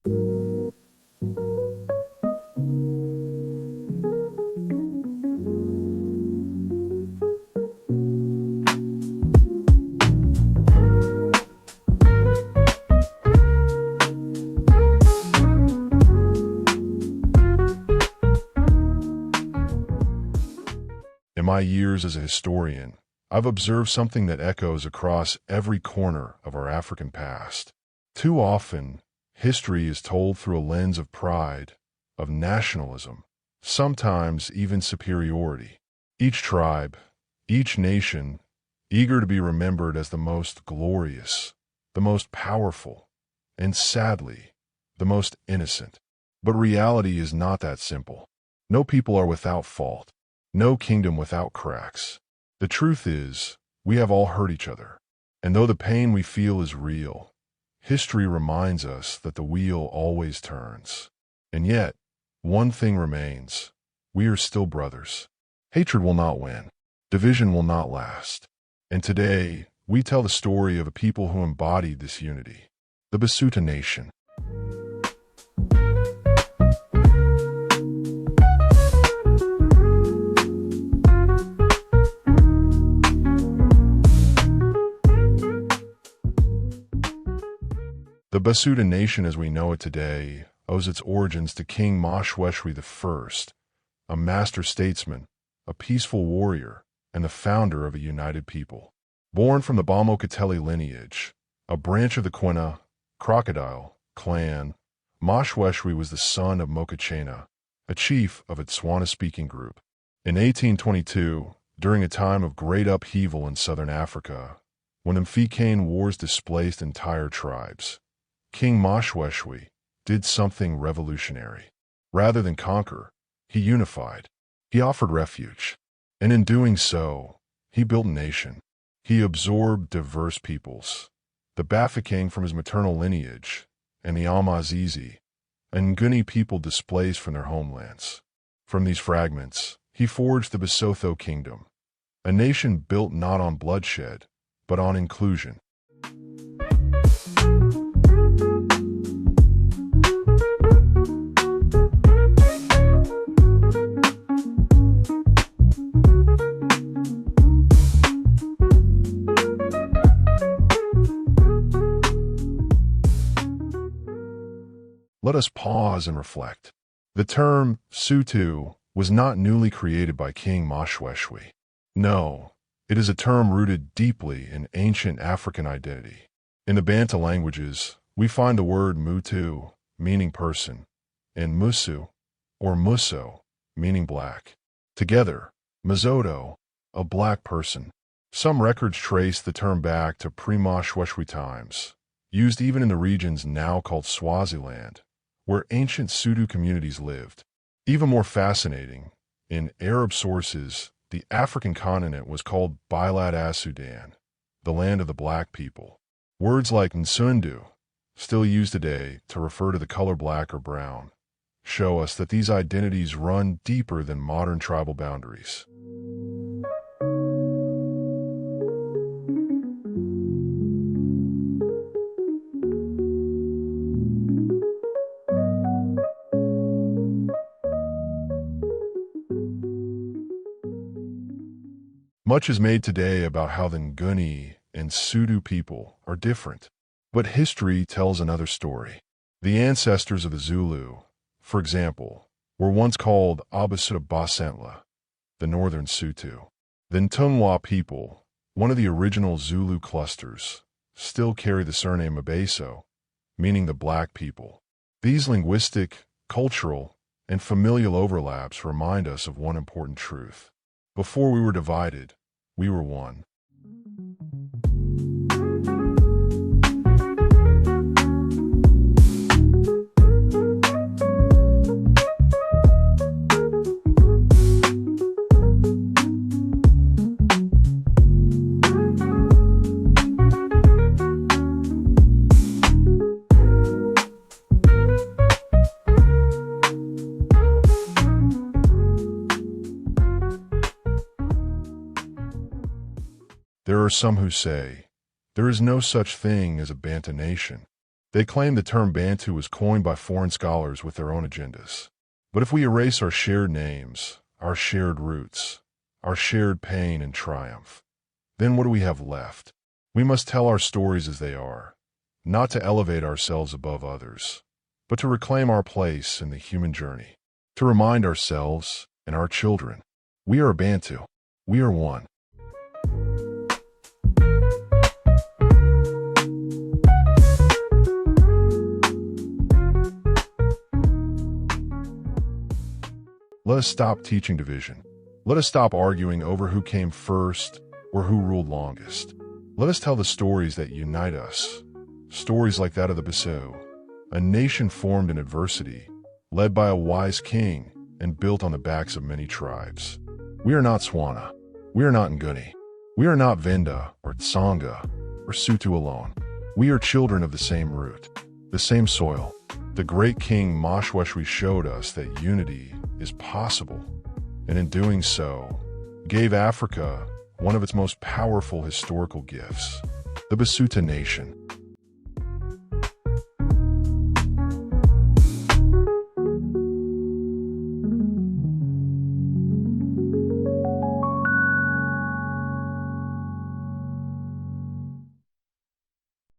In my years as a historian, I've observed something that echoes across every corner of our African past. Too often, history is told through a lens of pride, of nationalism, sometimes even superiority. Each tribe, each nation, eager to be remembered as the most glorious, the most powerful, and sadly, the most innocent. But reality is not that simple. No people are without fault. No kingdom without cracks. The truth is, we have all hurt each other. And though the pain we feel is real, history reminds us that the wheel always turns. And yet, one thing remains. We are still brothers. Hatred will not win. Division will not last. And today, we tell the story of a people who embodied this unity. The Basotho Nation. The Basotho Nation as we know it today owes its origins to King Moshweshwe I, a master statesman, a peaceful warrior, and the founder of a united people. Born from the Bamokateli lineage, a branch of the Tswana, crocodile, clan, Moshoeshoe I was the son of Mokachena, a chief of a Tswana-speaking group. In 1822, during a time of great upheaval in southern Africa, when Mfikane wars displaced entire tribes, King Moshweshwe I did something revolutionary. Rather than conquer, he unified. He offered refuge. And in doing so, he built a nation. He absorbed diverse peoples. The Bafokeng from his maternal lineage, and the Amazizi, and Nguni people displaced from their homelands. From these fragments, he forged the Basotho kingdom, a nation built not on bloodshed, but on inclusion. Let us pause and reflect. The term Sotho was not newly created by King Moshweshwe. No, it is a term rooted deeply in ancient African identity. In the Bantu languages, we find the word mutu, meaning person, and musu, or muso, meaning black. Together, Basotho, a black person. Some records trace the term back to pre-Moshoeshoe times, used even in the regions now called Swaziland, where ancient Sotho communities lived. Even more fascinating, in Arab sources, the African continent was called Bilad as-Sudan, the land of the black people. Words like Nsundu, still used today to refer to the color black or brown, show us that these identities run deeper than modern tribal boundaries. Much is made today about how the Nguni and Sotho people are different, but history tells another story. The ancestors of the Zulu, for example, were once called Basotho, the northern Sotho. The Ntungwa people, one of the original Zulu clusters, still carry the surname Abaso, meaning the black people. These linguistic, cultural, and familial overlaps remind us of one important truth. Before we were divided, we were one. There are some who say, there is no such thing as a Bantu nation. They claim the term Bantu was coined by foreign scholars with their own agendas. But if we erase our shared names, our shared roots, our shared pain and triumph, then what do we have left? We must tell our stories as they are, not to elevate ourselves above others, but to reclaim our place in the human journey, to remind ourselves and our children, we are a Bantu, we are one. Let us stop teaching division. Let us stop arguing over who came first or who ruled longest. Let us tell the stories that unite us. Stories like that of the Basotho, a nation formed in adversity, led by a wise king and built on the backs of many tribes. We are not Tswana. We are not Nguni. We are not Venda or Tsonga or Sotho alone. We are children of the same root, the same soil. The great King Moshweshwe I showed us that unity is possible, and in doing so, gave Africa one of its most powerful historical gifts, the Basotho nation.